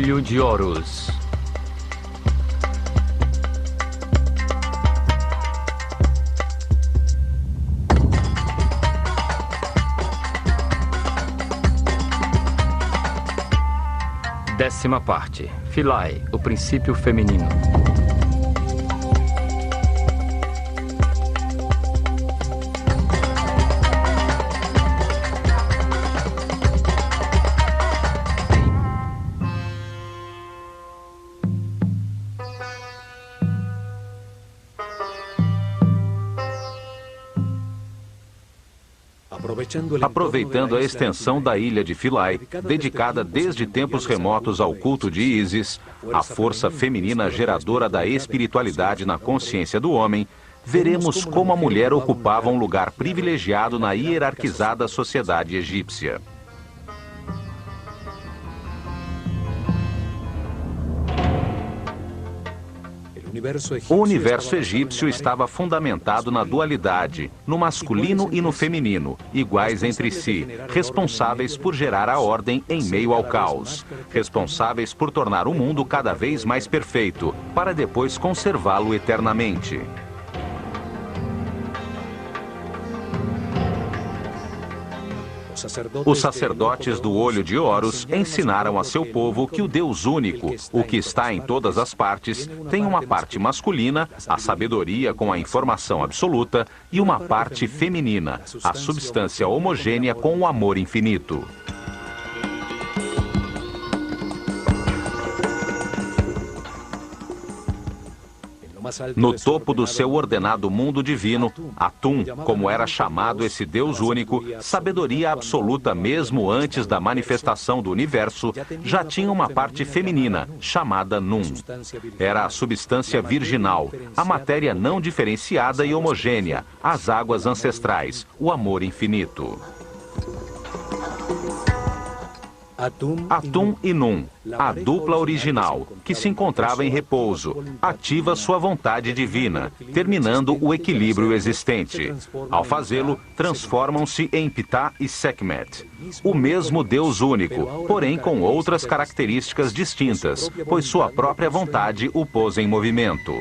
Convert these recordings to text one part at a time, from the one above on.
Olho de Horus. Décima parte. Philae, o princípio feminino. Aproveitando a extensão da ilha de Philae, dedicada desde tempos remotos ao culto de Ísis, a força feminina geradora da espiritualidade na consciência do homem, veremos como a mulher ocupava um lugar privilegiado na hierarquizada sociedade egípcia. O universo egípcio estava fundamentado na dualidade, no masculino e no feminino, iguais entre si, responsáveis por gerar a ordem em meio ao caos, responsáveis por tornar o mundo cada vez mais perfeito, para depois conservá-lo eternamente. Os sacerdotes do Olho de Horus ensinaram a seu povo que o Deus único, o que está em todas as partes, tem uma parte masculina, a sabedoria com a informação absoluta, e uma parte feminina, a substância homogênea com o amor infinito. No topo do seu ordenado mundo divino, Atum, como era chamado esse Deus único, sabedoria absoluta mesmo antes da manifestação do universo, já tinha uma parte feminina, chamada Nun. Era a substância virginal, a matéria não diferenciada e homogênea, as águas ancestrais, o amor infinito. Atum e Nun, a dupla original, que se encontrava em repouso, ativa sua vontade divina, terminando o equilíbrio existente. Ao fazê-lo, transformam-se em Ptah e Sekhmet, o mesmo Deus único, porém com outras características distintas, pois sua própria vontade o pôs em movimento.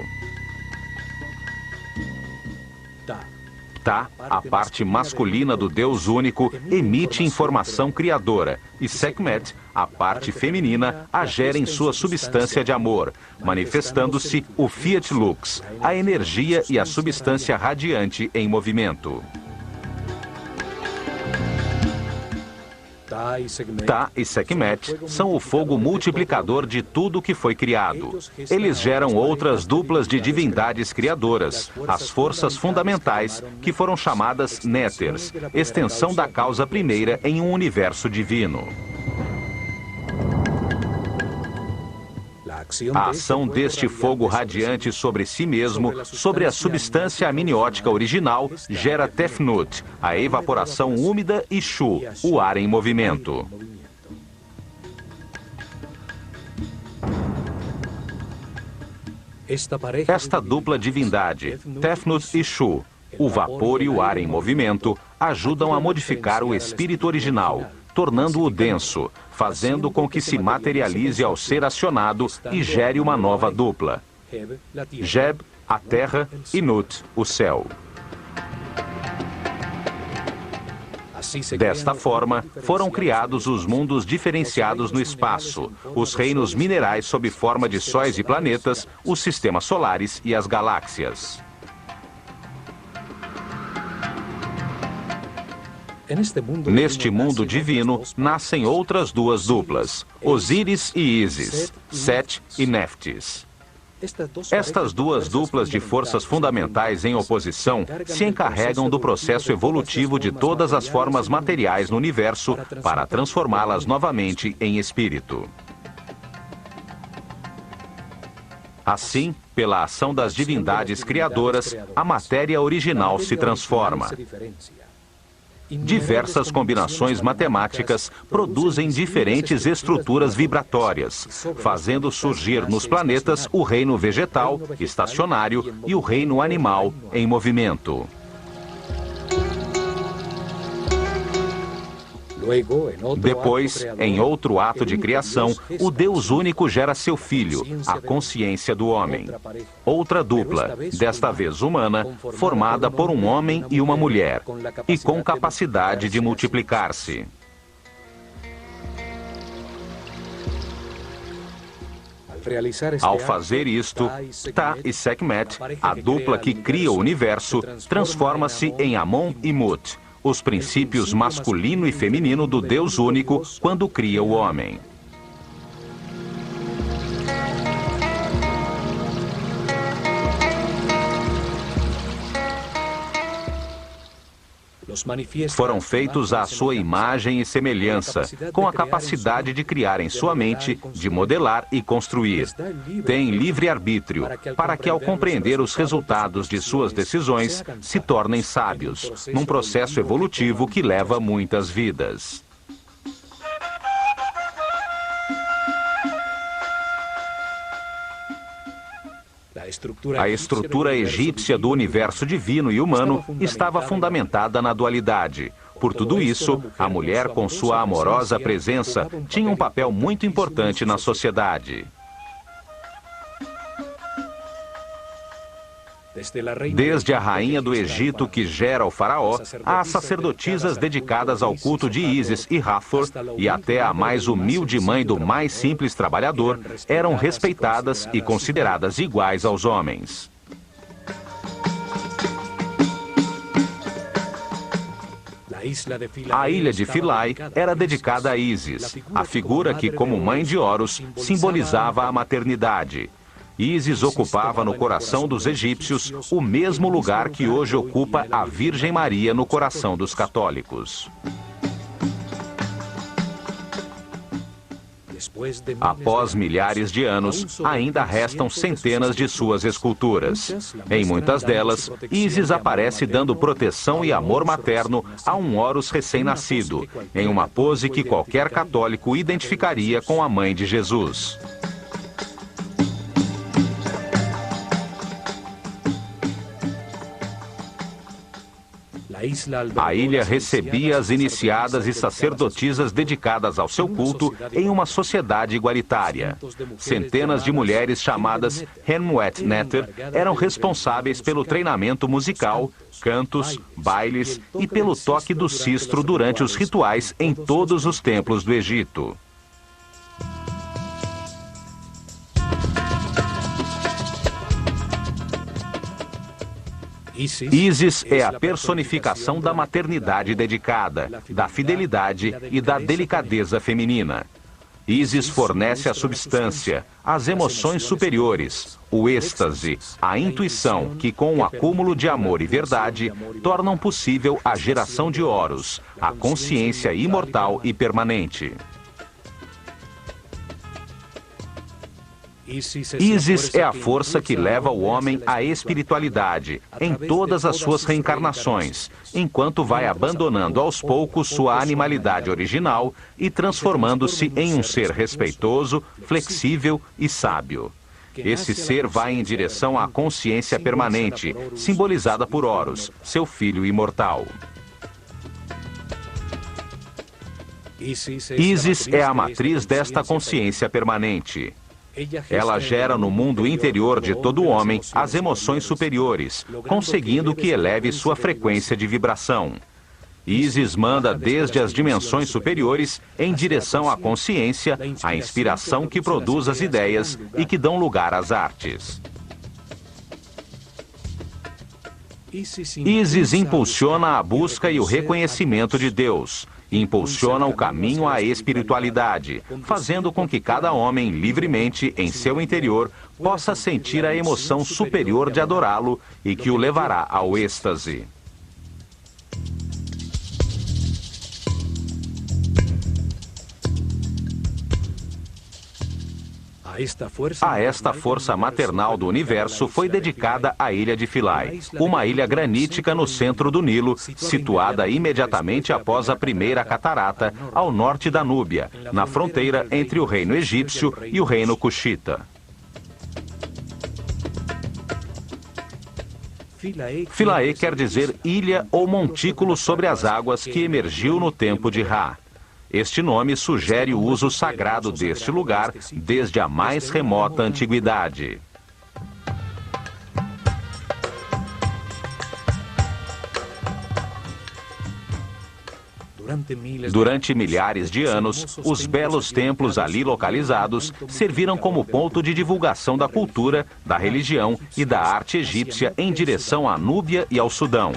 Ptah, a parte masculina do Deus único, emite informação criadora, e Sekhmet, a parte feminina, a gera em sua substância de amor, manifestando-se o Fiat Lux, a energia e a substância radiante em movimento. Ptah e Sekhmet são o fogo multiplicador de tudo que foi criado. Eles geram outras duplas de divindades criadoras, as forças fundamentais, que foram chamadas Néters, extensão da causa primeira em um universo divino. A ação deste fogo radiante sobre si mesmo, sobre a substância amniótica original, gera Tefnut, a evaporação úmida, e Shu, o ar em movimento. Esta dupla divindade, Tefnut e Shu, o vapor e o ar em movimento, ajudam a modificar o espírito original, tornando-o denso, fazendo com que se materialize ao ser acionado e gere uma nova dupla. Geb, a terra, e Nut, o céu. Desta forma, foram criados os mundos diferenciados no espaço, os reinos minerais sob forma de sóis e planetas, os sistemas solares e as galáxias. Neste mundo divino, nascem outras duas duplas, Osíris e Ísis, Set e Néftis. Estas duas duplas de forças fundamentais em oposição se encarregam do processo evolutivo de todas as formas materiais no universo para transformá-las novamente em espírito. Assim, pela ação das divindades criadoras, a matéria original se transforma. Diversas combinações matemáticas produzem diferentes estruturas vibratórias, fazendo surgir nos planetas o reino vegetal, estacionário, e o reino animal, em movimento. Depois, em outro ato de criação, o Deus único gera seu filho, a consciência do homem. Outra dupla, desta vez humana, formada por um homem e uma mulher, e com capacidade de multiplicar-se. Ao fazer isto, Ta e Sekhmet, a dupla que cria o universo, transforma-se em Amon e Mut, os princípios masculino e feminino do Deus único quando cria o homem. Foram feitos à sua imagem e semelhança, com a capacidade de criar em sua mente, de modelar e construir. Têm livre-arbítrio, para que ao compreender os resultados de suas decisões, se tornem sábios, num processo evolutivo que leva muitas vidas. A estrutura egípcia do universo divino e humano estava fundamentada na dualidade. Por tudo isso, a mulher, com sua amorosa presença, tinha um papel muito importante na sociedade. Desde a rainha do Egito, que gera o faraó, às sacerdotisas dedicadas ao culto de Ísis e Hathor, e até a mais humilde mãe do mais simples trabalhador, eram respeitadas e consideradas iguais aos homens. A ilha de Philae era dedicada a Ísis, a figura que, como mãe de Horus, simbolizava a maternidade. Ísis ocupava no coração dos egípcios o mesmo lugar que hoje ocupa a Virgem Maria no coração dos católicos. Após milhares de anos, ainda restam centenas de suas esculturas. Em muitas delas, Ísis aparece dando proteção e amor materno a um Horus recém-nascido, em uma pose que qualquer católico identificaria com a mãe de Jesus. A ilha recebia as iniciadas e sacerdotisas dedicadas ao seu culto em uma sociedade igualitária. Centenas de mulheres chamadas Henmuet Neter eram responsáveis pelo treinamento musical, cantos, bailes e pelo toque do sistro durante os rituais em todos os templos do Egito. Ísis é a personificação da maternidade dedicada, da fidelidade e da delicadeza feminina. Ísis fornece a substância, as emoções superiores, o êxtase, a intuição que, com o acúmulo de amor e verdade, tornam possível a geração de Horus, a consciência imortal e permanente. Ísis é a força que leva o homem à espiritualidade, em todas as suas reencarnações, enquanto vai abandonando aos poucos sua animalidade original e transformando-se em um ser respeitoso, flexível e sábio. Esse ser vai em direção à consciência permanente, simbolizada por Horus, seu filho imortal. Ísis é a matriz desta consciência permanente. Ela gera no mundo interior de todo homem as emoções superiores, conseguindo que eleve sua frequência de vibração. Ísis manda desde as dimensões superiores em direção à consciência, a inspiração que produz as ideias e que dão lugar às artes. Ísis impulsiona a busca e o reconhecimento de Deus. Impulsiona o caminho à espiritualidade, fazendo com que cada homem, livremente, em seu interior, possa sentir a emoção superior de adorá-lo e que o levará ao êxtase. A esta força maternal do universo foi dedicada a ilha de Philae, uma ilha granítica no centro do Nilo, situada imediatamente após a primeira catarata, ao norte da Núbia, na fronteira entre o reino egípcio e o reino cuxita. Philae quer dizer ilha ou montículo sobre as águas que emergiu no tempo de Ra. Este nome sugere o uso sagrado deste lugar desde a mais remota antiguidade. Durante milhares de anos, os belos templos ali localizados serviram como ponto de divulgação da cultura, da religião e da arte egípcia em direção à Núbia e ao Sudão.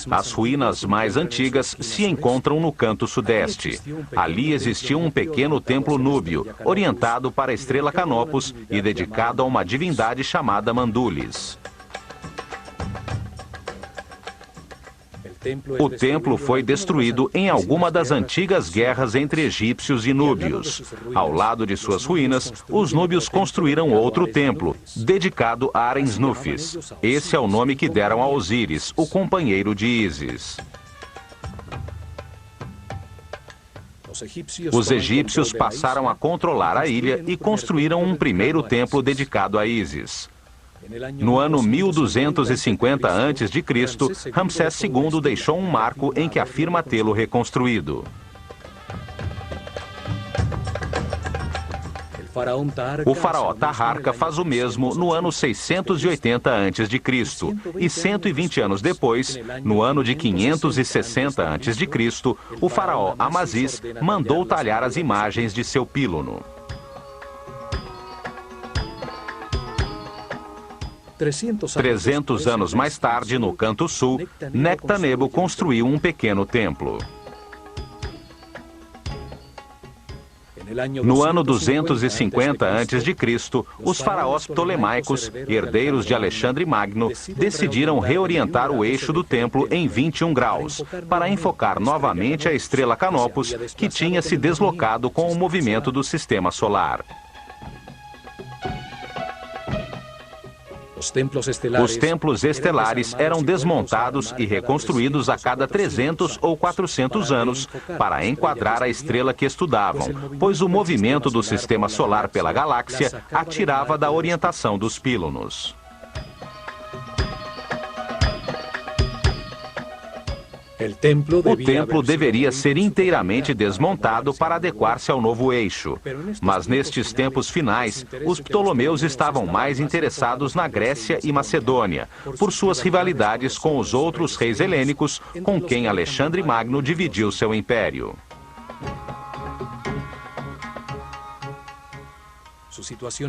As ruínas mais antigas se encontram no canto sudeste. Ali existia um pequeno templo núbio, orientado para a estrela Canopus e dedicado a uma divindade chamada Mandulis. O templo foi destruído em alguma das antigas guerras entre egípcios e núbios. Ao lado de suas ruínas, os núbios construíram outro templo, dedicado a Arenznufis. Esse é o nome que deram a Osíris, o companheiro de Ísis. Os egípcios passaram a controlar a ilha e construíram um primeiro templo dedicado a Ísis. No ano 1250 a.C., Ramsés II deixou um marco em que afirma tê-lo reconstruído. O faraó Taharka faz o mesmo no ano 680 a.C. e 120 anos depois, no ano de 560 a.C., o faraó Amasis mandou talhar as imagens de seu pílono. 300 anos mais tarde, no canto sul, Nectanebo construiu um pequeno templo. No ano 250 a.C., os faraós ptolemaicos, herdeiros de Alexandre Magno, decidiram reorientar o eixo do templo em 21 graus, para enfocar novamente a estrela Canopus, que tinha se deslocado com o movimento do sistema solar. Os templos estelares eram desmontados e reconstruídos a cada 300 ou 400 anos para enquadrar a estrela que estudavam, pois o movimento do sistema solar pela galáxia a tirava da orientação dos pílonos. O templo deveria ser inteiramente desmontado para adequar-se ao novo eixo. Mas nestes tempos finais, os ptolomeus estavam mais interessados na Grécia e Macedônia, por suas rivalidades com os outros reis helênicos, com quem Alexandre Magno dividiu seu império.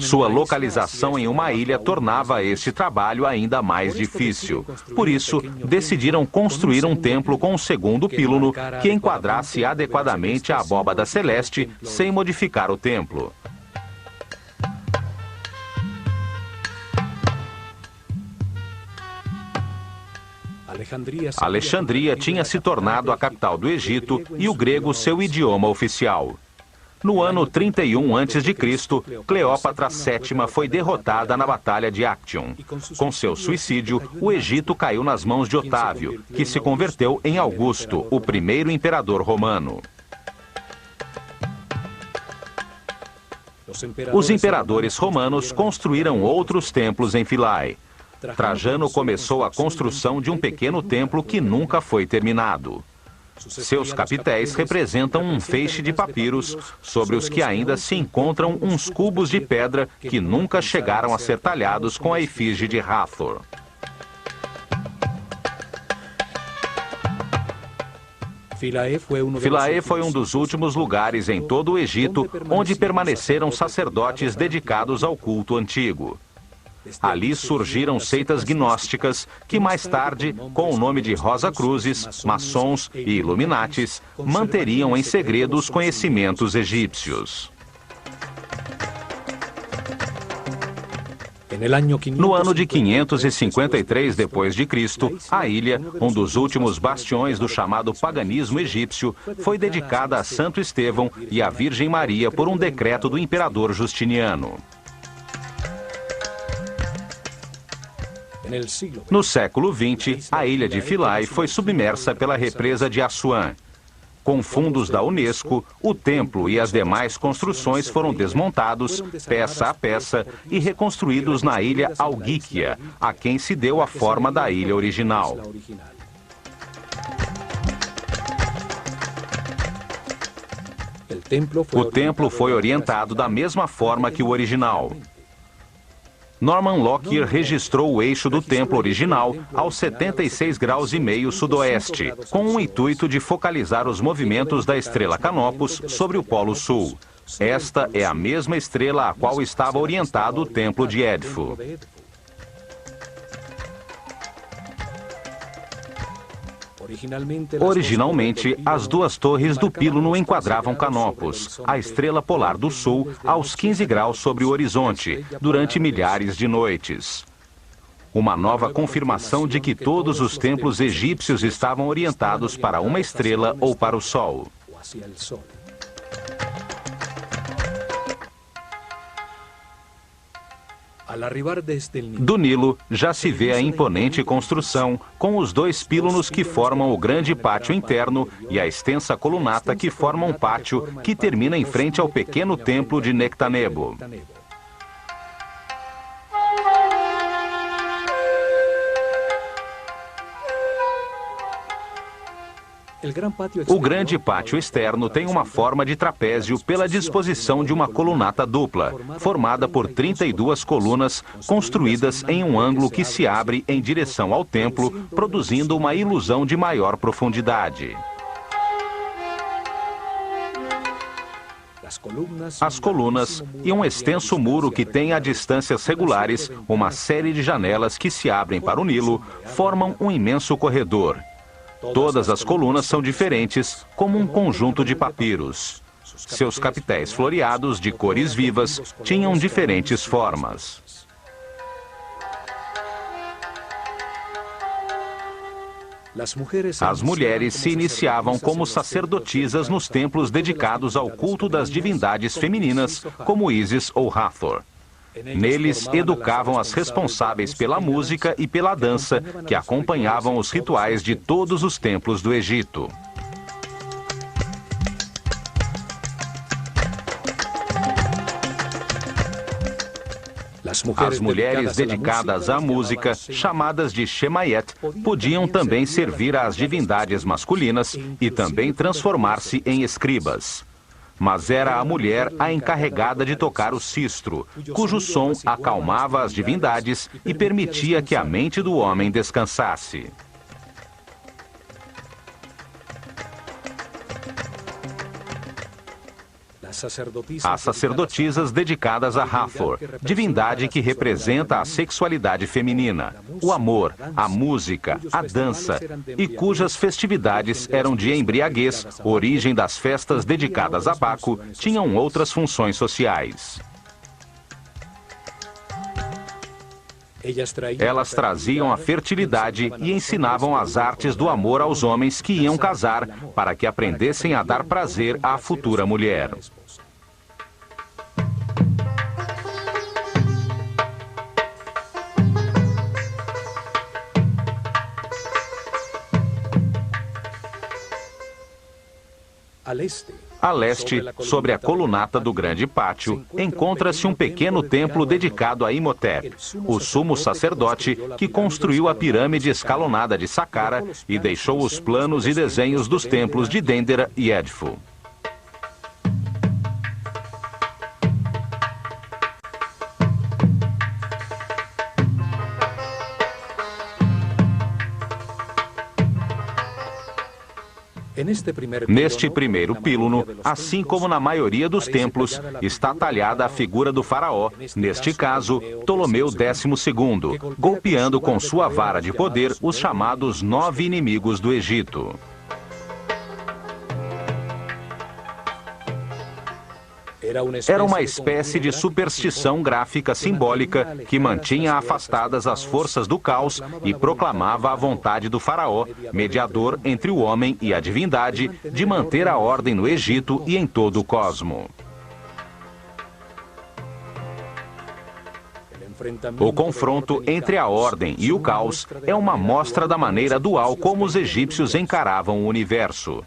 Sua localização em uma ilha tornava este trabalho ainda mais difícil. Por isso, decidiram construir um templo com um segundo pílono que enquadrasse adequadamente a abóbada celeste, sem modificar o templo. Alexandria tinha se tornado a capital do Egito e o grego seu idioma oficial. No ano 31 a.C., Cleópatra VII foi derrotada na Batalha de Actium. Com seu suicídio, o Egito caiu nas mãos de Otávio, que se converteu em Augusto, o primeiro imperador romano. Os imperadores romanos construíram outros templos em Philae. Trajano começou a construção de um pequeno templo que nunca foi terminado. Seus capitéis representam um feixe de papiros, sobre os que ainda se encontram uns cubos de pedra que nunca chegaram a ser talhados com a efígie de Hathor. Philae foi um dos últimos lugares em todo o Egito onde permaneceram sacerdotes dedicados ao culto antigo. Ali surgiram seitas gnósticas que mais tarde, com o nome de Rosacruzes, maçons e Illuminatis, manteriam em segredo os conhecimentos egípcios. No ano de 553 d.C., a ilha, um dos últimos bastiões do chamado paganismo egípcio, foi dedicada a Santo Estevão e à Virgem Maria por um decreto do imperador Justiniano. No século XX, a ilha de Philae foi submersa pela represa de Assuan. Com fundos da Unesco, o templo e as demais construções foram desmontados, peça a peça, e reconstruídos na ilha Algíquia, a quem se deu a forma da ilha original. O templo foi orientado da mesma forma que o original. Norman Lockyer registrou o eixo do templo original aos 76 graus e meio sudoeste, com o intuito de focalizar os movimentos da estrela Canopus sobre o Polo Sul. Esta é a mesma estrela a qual estava orientado o templo de Edfu. Originalmente, as duas torres do píluno enquadravam Canopus, a estrela polar do sul, aos 15 graus sobre o horizonte, durante milhares de noites. Uma nova confirmação de que todos os templos egípcios estavam orientados para uma estrela ou para o sol. Do Nilo, já se vê a imponente construção, com os dois pílunos que formam o grande pátio interno e a extensa colunata que forma um pátio que termina em frente ao pequeno templo de Nectanebo. O grande pátio externo tem uma forma de trapézio pela disposição de uma colunata dupla, formada por 32 colunas construídas em um ângulo que se abre em direção ao templo, produzindo uma ilusão de maior profundidade. As colunas e um extenso muro que tem a distâncias regulares, uma série de janelas que se abrem para o Nilo, formam um imenso corredor. Todas as colunas são diferentes, como um conjunto de papiros. Seus capitéis floreados, de cores vivas, tinham diferentes formas. As mulheres se iniciavam como sacerdotisas nos templos dedicados ao culto das divindades femininas, como Ísis ou Hathor. Neles, educavam as responsáveis pela música e pela dança, que acompanhavam os rituais de todos os templos do Egito. As mulheres dedicadas à música, chamadas de Shemayet, podiam também servir às divindades masculinas e também transformar-se em escribas. Mas era a mulher a encarregada de tocar o sistro, cujo som acalmava as divindades e permitia que a mente do homem descansasse. As sacerdotisas dedicadas a Hathor, divindade que representa a sexualidade feminina, o amor, a música, a dança, e cujas festividades eram de embriaguez, origem das festas dedicadas a Baco, tinham outras funções sociais. Elas traziam a fertilidade e ensinavam as artes do amor aos homens que iam casar, para que aprendessem a dar prazer à futura mulher. A leste, sobre a colunata do grande pátio, encontra-se um pequeno templo dedicado a Imhotep, o sumo sacerdote que construiu a pirâmide escalonada de Saqqara e deixou os planos e desenhos dos templos de Dendera e Edfu. Neste primeiro píluno, assim como na maioria dos templos, está talhada a figura do faraó, neste caso, Ptolomeu XII, golpeando com sua vara de poder os chamados 9 inimigos do Egito. Era uma espécie de superstição gráfica simbólica que mantinha afastadas as forças do caos e proclamava a vontade do faraó, mediador entre o homem e a divindade, de manter a ordem no Egito e em todo o cosmo. O confronto entre a ordem e o caos é uma mostra da maneira dual como os egípcios encaravam o universo.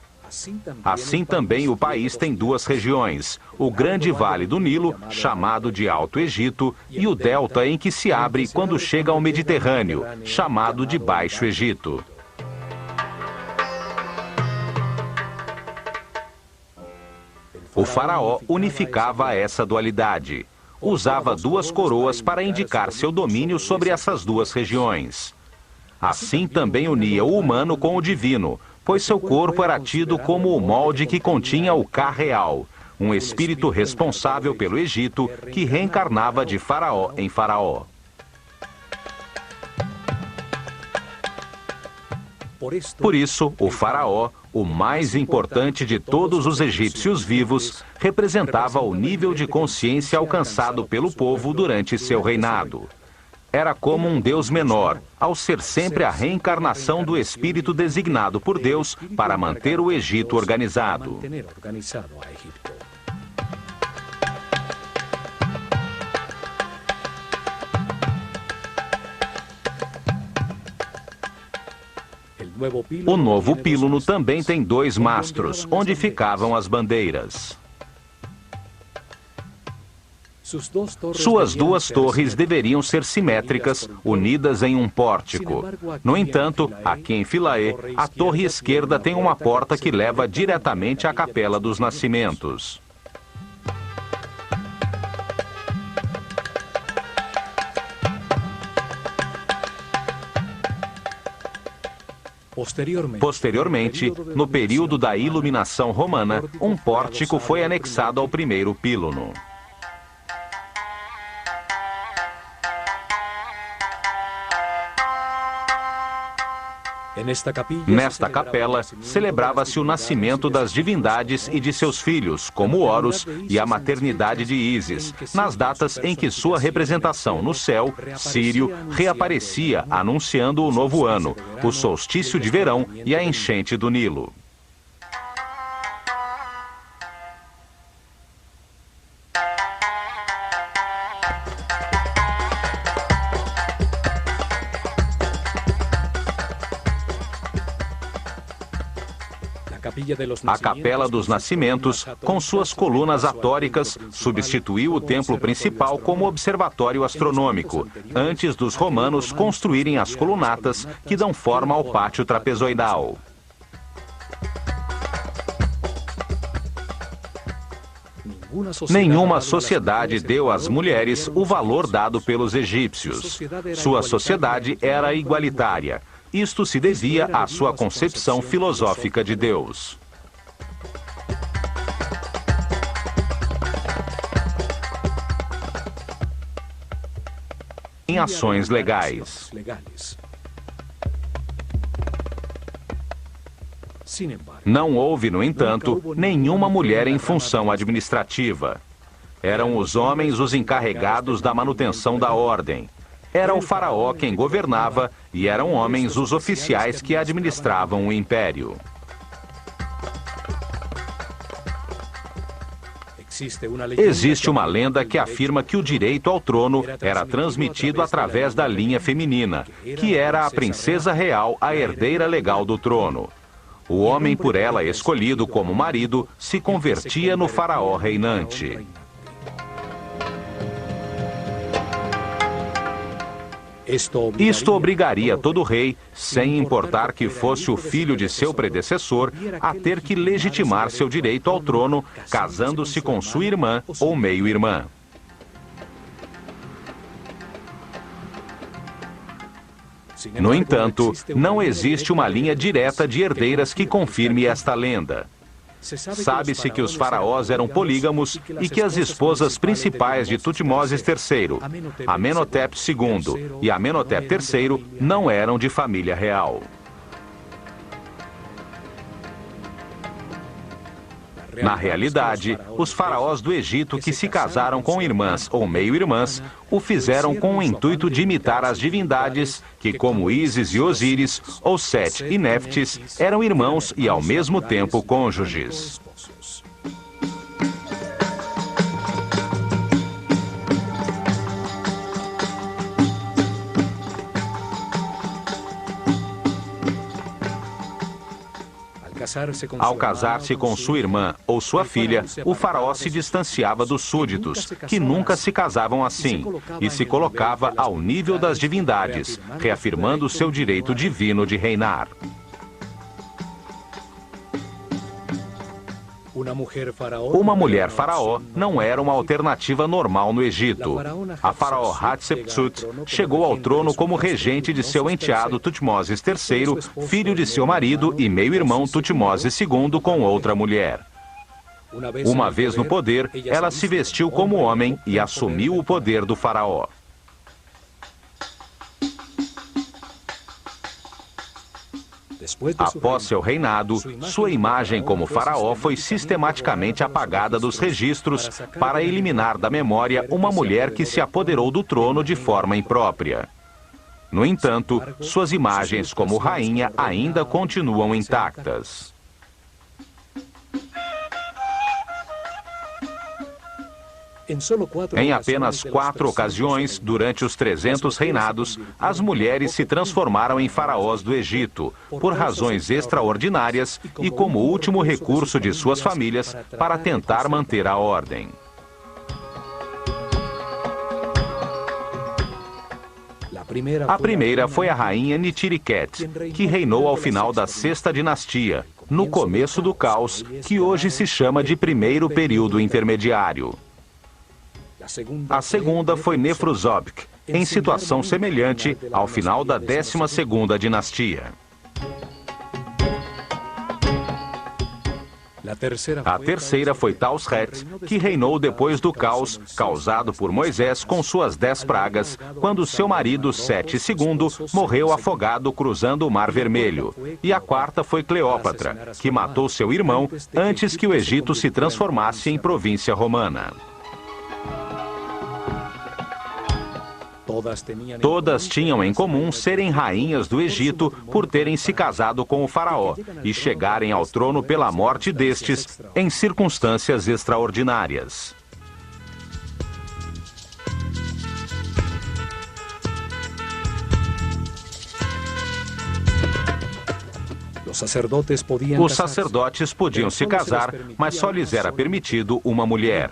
Assim também o país tem duas regiões, o Grande Vale do Nilo, chamado de Alto Egito, e o delta em que se abre quando chega ao Mediterrâneo, chamado de Baixo Egito. O faraó unificava essa dualidade. Usava duas coroas para indicar seu domínio sobre essas duas regiões. Assim também unia o humano com o divino, pois seu corpo era tido como o molde que continha o Ka-Real, um espírito responsável pelo Egito que reencarnava de faraó em faraó. Por isso, o faraó, o mais importante de todos os egípcios vivos, representava o nível de consciência alcançado pelo povo durante seu reinado. Era como um Deus menor, ao ser sempre a reencarnação do espírito designado por Deus para manter o Egito organizado. O novo píluno também tem dois mastros, onde ficavam as bandeiras. Suas duas torres deveriam ser simétricas, unidas em um pórtico. No entanto, aqui em Philae, a torre esquerda tem uma porta que leva diretamente à Capela dos Nascimentos. Posteriormente, no período da iluminação romana, um pórtico foi anexado ao primeiro píluno. Nesta capela, celebrava-se o nascimento das divindades e de seus filhos, como Horus, e a maternidade de Ísis, nas datas em que sua representação no céu, Sírio, reaparecia anunciando o novo ano, o solstício de verão e a enchente do Nilo. A Capela dos Nascimentos, com suas colunas atóricas, substituiu o templo principal como observatório astronômico, antes dos romanos construírem as colunatas que dão forma ao pátio trapezoidal. Nenhuma sociedade deu às mulheres o valor dado pelos egípcios. Sua sociedade era igualitária. Isto se devia à sua concepção filosófica de Deus. Em ações legais. Não houve, no entanto, nenhuma mulher em função administrativa. Eram os homens os encarregados da manutenção da ordem. Era o faraó quem governava e eram homens os oficiais que administravam o império. Existe uma lenda que afirma que o direito ao trono era transmitido através da linha feminina, que era a princesa real, a herdeira legal do trono. O homem por ela escolhido como marido se convertia no faraó reinante. Isto obrigaria todo rei, sem importar que fosse o filho de seu predecessor, a ter que legitimar seu direito ao trono, casando-se com sua irmã ou meio-irmã. No entanto, não existe uma linha direta de herdeiras que confirme esta lenda. Sabe-se que os faraós eram polígamos e que as esposas principais de Tutmoses III, Amenhotep II e Amenhotep III, não eram de família real. Na realidade, os faraós do Egito que se casaram com irmãs ou meio-irmãs o fizeram com o intuito de imitar as divindades que, como Ísis e Osíris, ou Sete e Néftis, eram irmãos e ao mesmo tempo cônjuges. Ao casar-se com sua irmã ou sua filha, o faraó se distanciava dos súditos, que nunca se casavam assim, e se colocava ao nível das divindades, reafirmando seu direito divino de reinar. Uma mulher faraó não era uma alternativa normal no Egito. A faraó Hatshepsut chegou ao trono como regente de seu enteado Tutmoses III, filho de seu marido e meio-irmão Tutmoses II com outra mulher. Uma vez no poder, ela se vestiu como homem e assumiu o poder do faraó. Após seu reinado, sua imagem como faraó foi sistematicamente apagada dos registros para eliminar da memória uma mulher que se apoderou do trono de forma imprópria. No entanto, suas imagens como rainha ainda continuam intactas. Em apenas 4 ocasiões, durante os 300 reinados, as mulheres se transformaram em faraós do Egito, por razões extraordinárias e como último recurso de suas famílias para tentar manter a ordem. A primeira foi a rainha Nitiriket, que reinou ao final da 6ª dinastia, no começo do caos, que hoje se chama de primeiro período intermediário. A segunda foi Nefruzobk, em situação semelhante ao final da 12ª dinastia. A terceira foi Tausret, que reinou depois do caos causado por Moisés com suas 10 pragas, quando seu marido Sete II morreu afogado cruzando o Mar Vermelho. E a quarta foi Cleópatra, que matou seu irmão antes que o Egito se transformasse em província romana. Todas tinham em comum serem rainhas do Egito por terem se casado com o faraó e chegarem ao trono pela morte destes em circunstâncias extraordinárias. Os sacerdotes podiam se casar, mas só lhes era permitido uma mulher.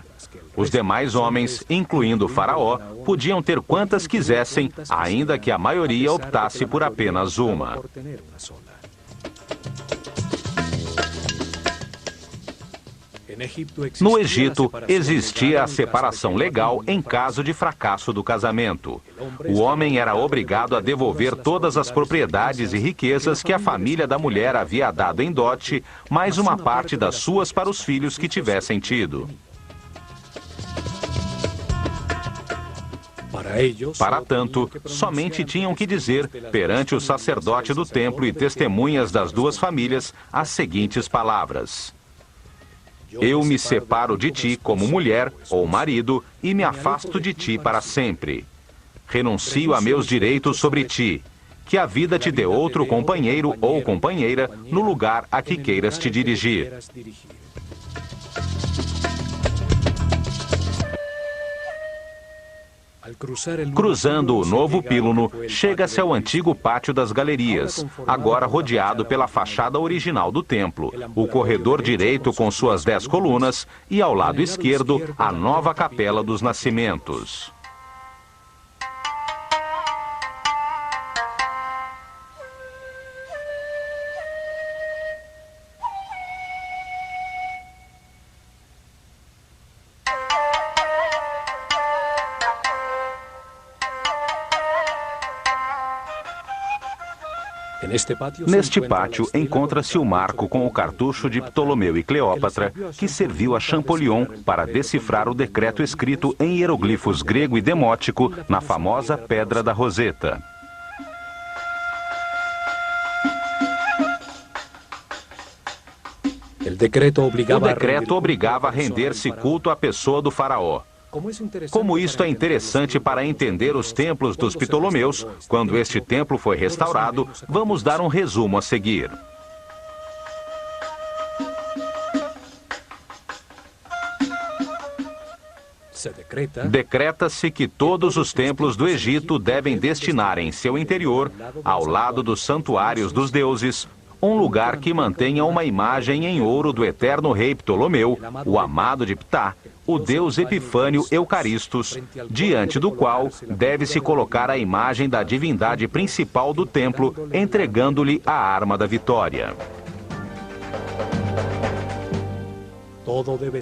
Os demais homens, incluindo o faraó, podiam ter quantas quisessem, ainda que a maioria optasse por apenas uma. No Egito, existia a separação legal em caso de fracasso do casamento. O homem era obrigado a devolver todas as propriedades e riquezas que a família da mulher havia dado em dote, mais uma parte das suas para os filhos que tivessem tido. Para tanto, somente tinham que dizer, perante o sacerdote do templo e testemunhas das duas famílias, as seguintes palavras: Eu me separo de ti como mulher ou marido e me afasto de ti para sempre. Renuncio a meus direitos sobre ti. Que a vida te dê outro companheiro ou companheira no lugar a que queiras te dirigir. Cruzando o novo pílono, chega-se ao antigo pátio das galerias, agora rodeado pela fachada original do templo, o corredor direito com suas 10 colunas e, ao lado esquerdo, a nova Capela dos Nascimentos. Neste pátio encontra-se o marco com o cartucho de Ptolomeu e Cleópatra, que serviu a Champollion para decifrar o decreto escrito em hieroglifos grego e demótico na famosa Pedra da Roseta. O decreto obrigava a render-se culto à pessoa do faraó. Como isto é interessante para entender os templos dos Ptolomeus, quando este templo foi restaurado, vamos dar um resumo a seguir. Decreta-se que todos os templos do Egito devem destinar em seu interior, ao lado dos santuários dos deuses, um lugar que mantenha uma imagem em ouro do eterno rei Ptolomeu, o amado de Ptah, o deus Epifânio Eucaristos, diante do qual deve-se colocar a imagem da divindade principal do templo, entregando-lhe a arma da vitória.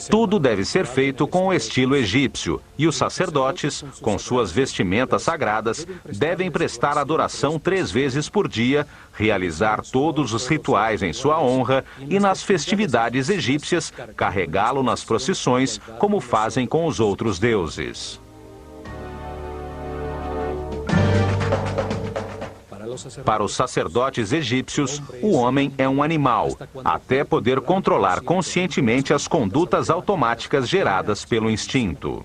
Tudo deve ser feito com o estilo egípcio, e os sacerdotes, com suas vestimentas sagradas, devem prestar adoração 3 vezes por dia, realizar todos os rituais em sua honra e, nas festividades egípcias, carregá-lo nas procissões, como fazem com os outros deuses. Para os sacerdotes egípcios, o homem é um animal, até poder controlar conscientemente as condutas automáticas geradas pelo instinto.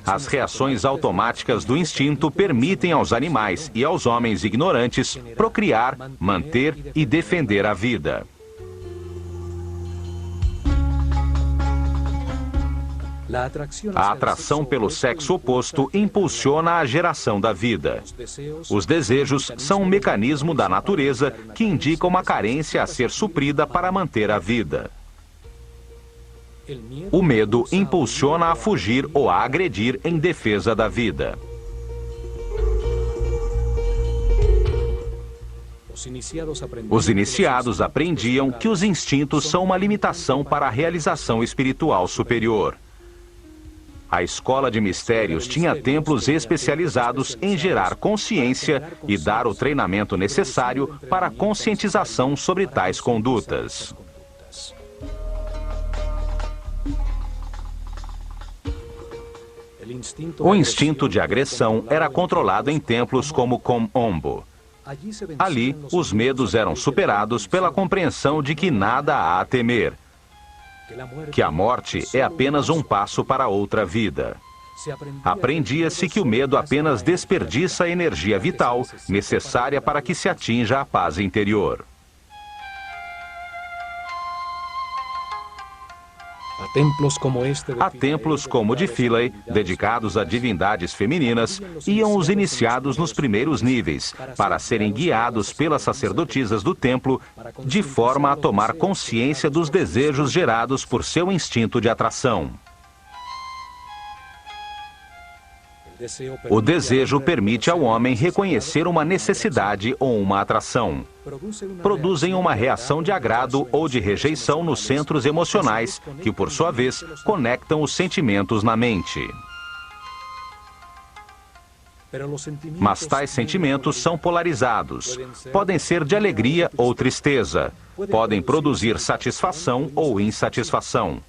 As reações automáticas do instinto permitem aos animais e aos homens ignorantes procriar, manter e defender a vida. A atração pelo sexo oposto impulsiona a geração da vida. Os desejos são um mecanismo da natureza que indica uma carência a ser suprida para manter a vida. O medo impulsiona a fugir ou a agredir em defesa da vida. Os iniciados aprendiam que os instintos são uma limitação para a realização espiritual superior. A escola de mistérios tinha templos especializados em gerar consciência e dar o treinamento necessário para a conscientização sobre tais condutas. O instinto de agressão era controlado em templos como Kom-Ombo. Ali, os medos eram superados pela compreensão de que nada há a temer, que a morte é apenas um passo para outra vida. Aprendia-se que o medo apenas desperdiça a energia vital necessária para que se atinja a paz interior. A templos como o de Philae, dedicados a divindades femininas, iam os iniciados nos primeiros níveis, para serem guiados pelas sacerdotisas do templo, de forma a tomar consciência dos desejos gerados por seu instinto de atração. O desejo permite ao homem reconhecer uma necessidade ou uma atração. Produzem uma reação de agrado ou de rejeição nos centros emocionais, que, por sua vez, conectam os sentimentos na mente. Mas tais sentimentos são polarizados. Podem ser de alegria ou tristeza. Podem produzir satisfação ou insatisfação.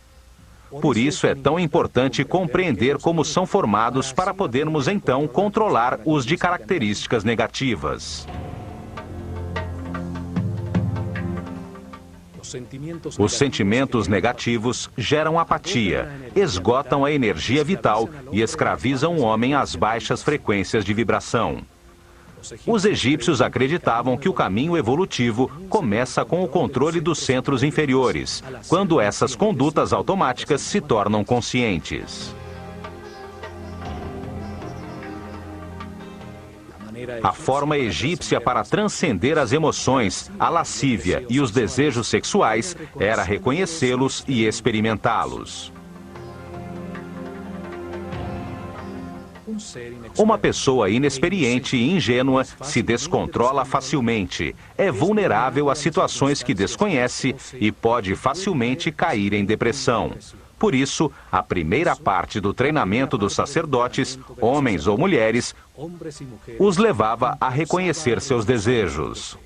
Por isso é tão importante compreender como são formados para podermos então controlar os de características negativas. Os sentimentos negativos geram apatia, esgotam a energia vital e escravizam o homem às baixas frequências de vibração. Os egípcios acreditavam que o caminho evolutivo começa com o controle dos centros inferiores, quando essas condutas automáticas se tornam conscientes. A forma egípcia para transcender as emoções, a lascívia e os desejos sexuais era reconhecê-los e experimentá-los. Uma pessoa inexperiente e ingênua se descontrola facilmente, é vulnerável a situações que desconhece e pode facilmente cair em depressão. Por isso, a primeira parte do treinamento dos sacerdotes, homens ou mulheres, os levava a reconhecer seus desejos.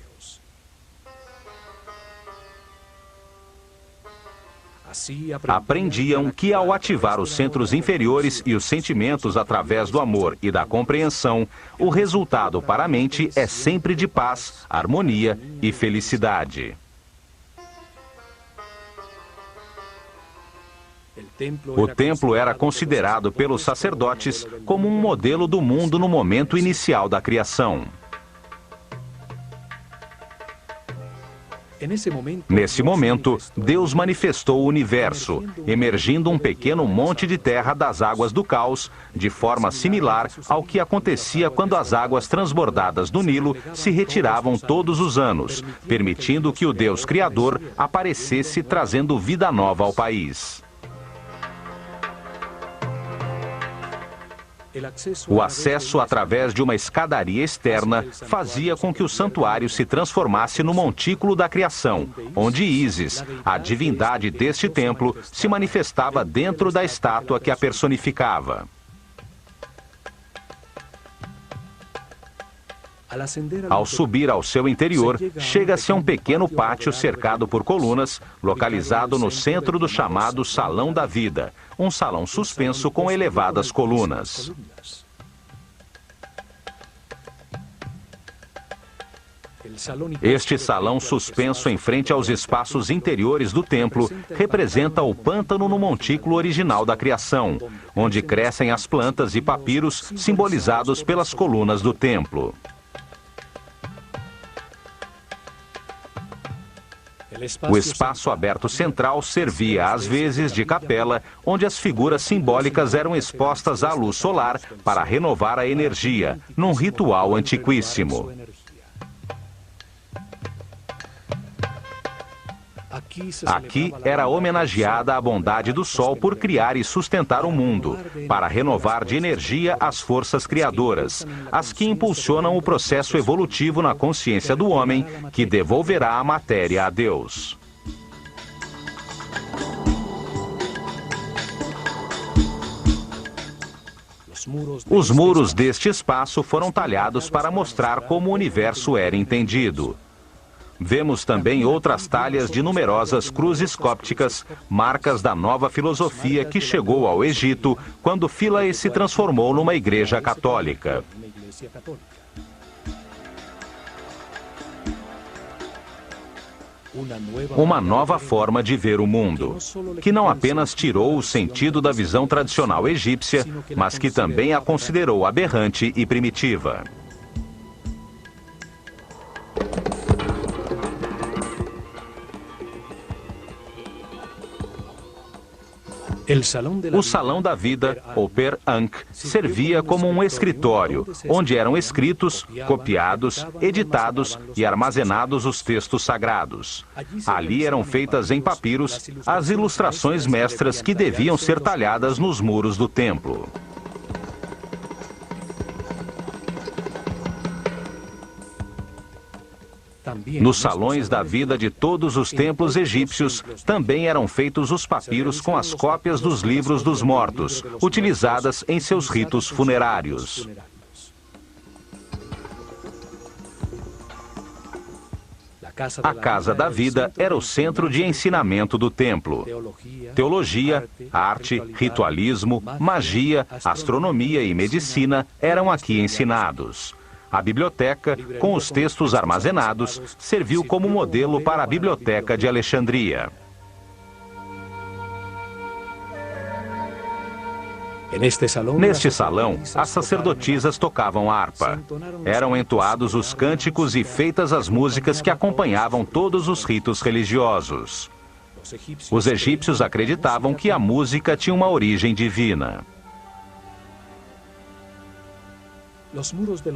Aprendiam que, ao ativar os centros inferiores e os sentimentos através do amor e da compreensão, o resultado para a mente é sempre de paz, harmonia e felicidade. O templo era considerado pelos sacerdotes como um modelo do mundo no momento inicial da criação. Nesse momento, Deus manifestou o universo, emergindo um pequeno monte de terra das águas do caos, de forma similar ao que acontecia quando as águas transbordadas do Nilo se retiravam todos os anos, permitindo que o Deus Criador aparecesse trazendo vida nova ao país. O acesso através de uma escadaria externa fazia com que o santuário se transformasse no montículo da criação, onde Ísis, a divindade deste templo, se manifestava dentro da estátua que a personificava. Ao subir ao seu interior, chega-se a um pequeno pátio cercado por colunas, localizado no centro do chamado Salão da Vida, um salão suspenso com elevadas colunas. Este salão suspenso em frente aos espaços interiores do templo representa o pântano no montículo original da criação, onde crescem as plantas e papiros simbolizados pelas colunas do templo. O espaço aberto central servia às vezes de capela, onde as figuras simbólicas eram expostas à luz solar para renovar a energia, num ritual antiquíssimo. Aqui era homenageada a bondade do Sol por criar e sustentar o mundo, para renovar de energia as forças criadoras, as que impulsionam o processo evolutivo na consciência do homem, que devolverá a matéria a Deus. Os muros deste espaço foram talhados para mostrar como o universo era entendido. Vemos também outras talhas de numerosas cruzes cópticas, marcas da nova filosofia que chegou ao Egito quando Philae se transformou numa igreja católica. Uma nova forma de ver o mundo, que não apenas tirou o sentido da visão tradicional egípcia, mas que também a considerou aberrante e primitiva. O Salão da Vida, ou Per Ankh, servia como um escritório, onde eram escritos, copiados, editados e armazenados os textos sagrados. Ali eram feitas em papiros as ilustrações mestras que deviam ser talhadas nos muros do templo. Nos salões da vida de todos os templos egípcios também eram feitos os papiros com as cópias dos livros dos mortos, utilizadas em seus ritos funerários. A Casa da Vida era o centro de ensinamento do templo. Teologia, arte, ritualismo, magia, astronomia e medicina eram aqui ensinados. A biblioteca, com os textos armazenados, serviu como modelo para a Biblioteca de Alexandria. Neste salão, as sacerdotisas tocavam harpa. Eram entoados os cânticos e feitas as músicas que acompanhavam todos os ritos religiosos. Os egípcios acreditavam que a música tinha uma origem divina.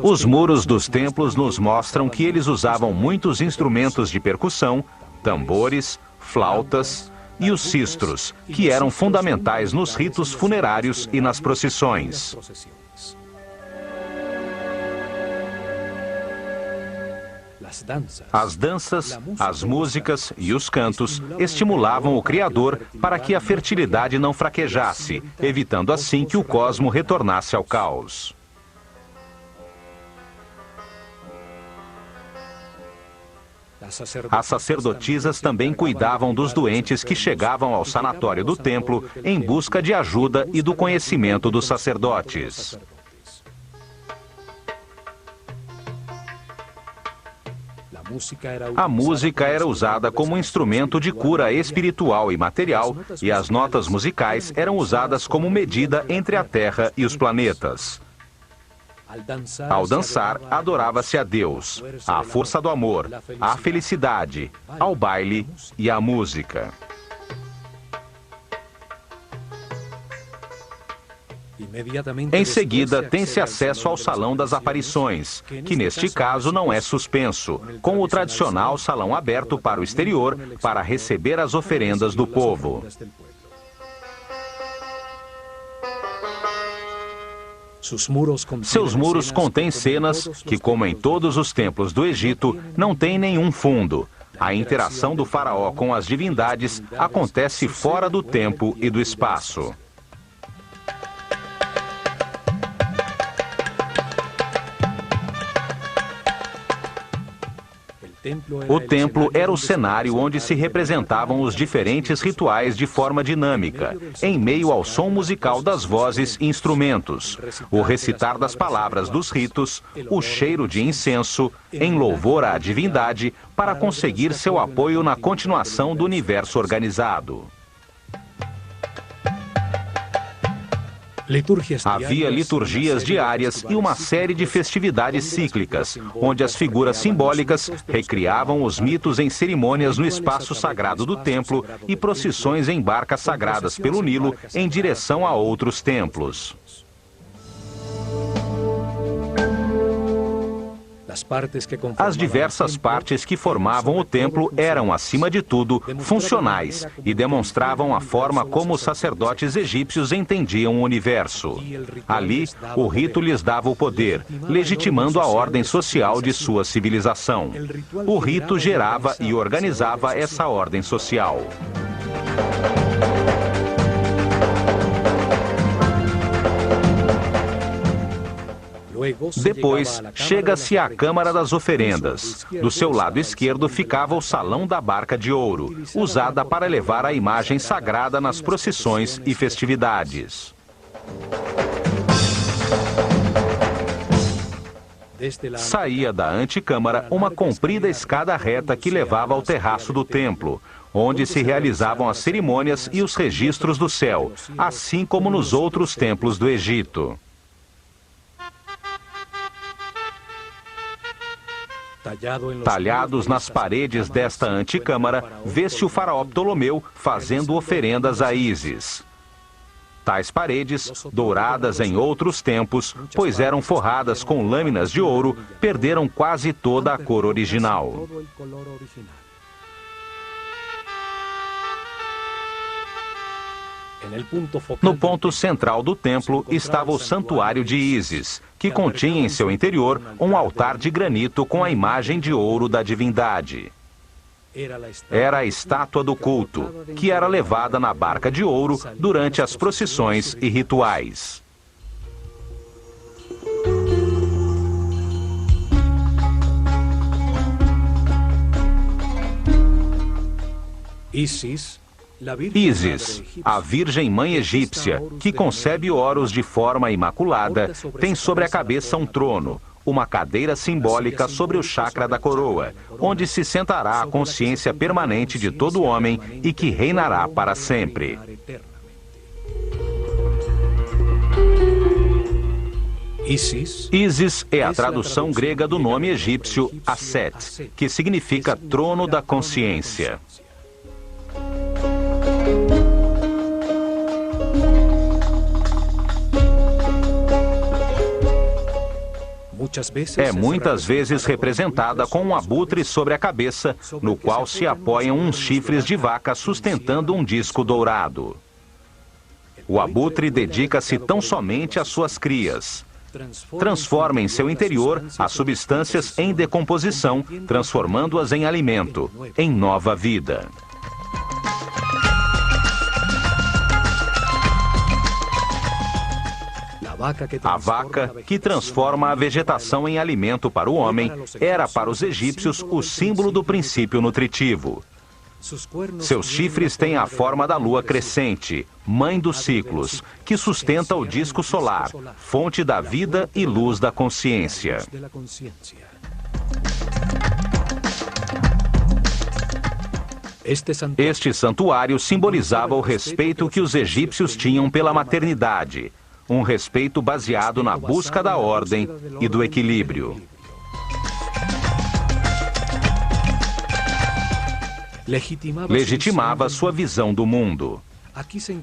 Os muros dos templos nos mostram que eles usavam muitos instrumentos de percussão, tambores, flautas e os sistros, que eram fundamentais nos ritos funerários e nas procissões. As danças, as músicas e os cantos estimulavam o Criador para que a fertilidade não fraquejasse, evitando assim que o cosmo retornasse ao caos. As sacerdotisas também cuidavam dos doentes que chegavam ao sanatório do templo em busca de ajuda e do conhecimento dos sacerdotes. A música era usada como instrumento de cura espiritual e material, e as notas musicais eram usadas como medida entre a Terra e os planetas. Ao dançar, adorava-se a Deus, à força do amor, à felicidade, ao baile e à música. Em seguida, tem-se acesso ao Salão das Aparições, que neste caso não é suspenso, com o tradicional salão aberto para o exterior para receber as oferendas do povo. Seus muros contêm cenas que, como em todos os templos do Egito, não têm nenhum fundo. A interação do faraó com as divindades acontece fora do tempo e do espaço. O templo era o cenário onde se representavam os diferentes rituais de forma dinâmica, em meio ao som musical das vozes e instrumentos, o recitar das palavras dos ritos, o cheiro de incenso, em louvor à divindade, para conseguir seu apoio na continuação do universo organizado. Havia liturgias diárias e uma série de festividades cíclicas, onde as figuras simbólicas recriavam os mitos em cerimônias no espaço sagrado do templo e procissões em barcas sagradas pelo Nilo em direção a outros templos. As diversas partes que formavam o templo eram, acima de tudo, funcionais e demonstravam a forma como os sacerdotes egípcios entendiam o universo. Ali, o rito lhes dava o poder, legitimando a ordem social de sua civilização. O rito gerava e organizava essa ordem social. Depois, chega-se à Câmara das Oferendas. Do seu lado esquerdo ficava o Salão da Barca de Ouro, usada para levar a imagem sagrada nas procissões e festividades. Saía da antecâmara uma comprida escada reta que levava ao terraço do templo, onde se realizavam as cerimônias e os registros do céu, assim como nos outros templos do Egito. Talhados nas paredes desta antecâmara, vê-se o faraó Ptolomeu fazendo oferendas a Ísis. Tais paredes, douradas em outros tempos, pois eram forradas com lâminas de ouro, perderam quase toda a cor original. No ponto central do templo estava o Santuário de Ísis, que continha em seu interior um altar de granito com a imagem de ouro da divindade. Era a estátua do culto, que era levada na barca de ouro durante as procissões e rituais. Ísis, a Virgem Mãe Egípcia, que concebe Horus de forma imaculada, tem sobre a cabeça um trono, uma cadeira simbólica sobre o chakra da coroa, onde se sentará a consciência permanente de todo homem e que reinará para sempre. Ísis é a tradução grega do nome egípcio Aset, que significa trono da consciência. É muitas vezes representada com um abutre sobre a cabeça, no qual se apoiam uns chifres de vaca sustentando um disco dourado. O abutre dedica-se tão somente às suas crias. Transforma em seu interior as substâncias em decomposição, transformando-as em alimento, em nova vida. A vaca, que transforma a vegetação em alimento para o homem, era para os egípcios o símbolo do princípio nutritivo. Seus chifres têm a forma da lua crescente, mãe dos ciclos, que sustenta o disco solar, fonte da vida e luz da consciência. Este santuário simbolizava o respeito que os egípcios tinham pela maternidade. Um respeito baseado na busca da ordem e do equilíbrio. Legitimava sua visão do mundo.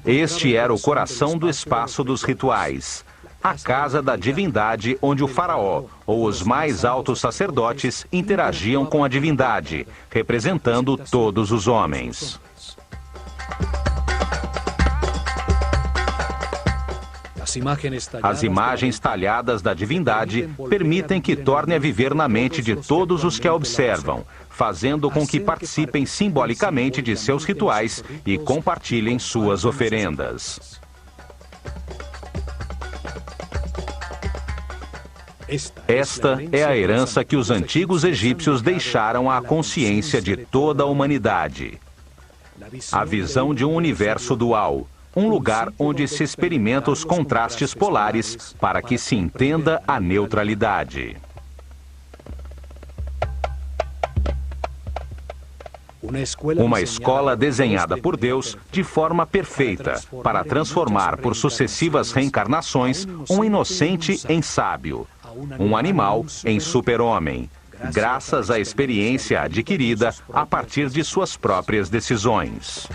Este era o coração do espaço dos rituais, a casa da divindade onde o faraó ou os mais altos sacerdotes interagiam com a divindade, representando todos os homens. As imagens talhadas da divindade permitem que torne a viver na mente de todos os que a observam, fazendo com que participem simbolicamente de seus rituais e compartilhem suas oferendas. Esta é a herança que os antigos egípcios deixaram à consciência de toda a humanidade. A visão de um universo dual. Um lugar onde se experimenta os contrastes polares para que se entenda a neutralidade. Uma escola desenhada por Deus de forma perfeita para transformar por sucessivas reencarnações um inocente em sábio, um animal em super-homem, graças à experiência adquirida a partir de suas próprias decisões.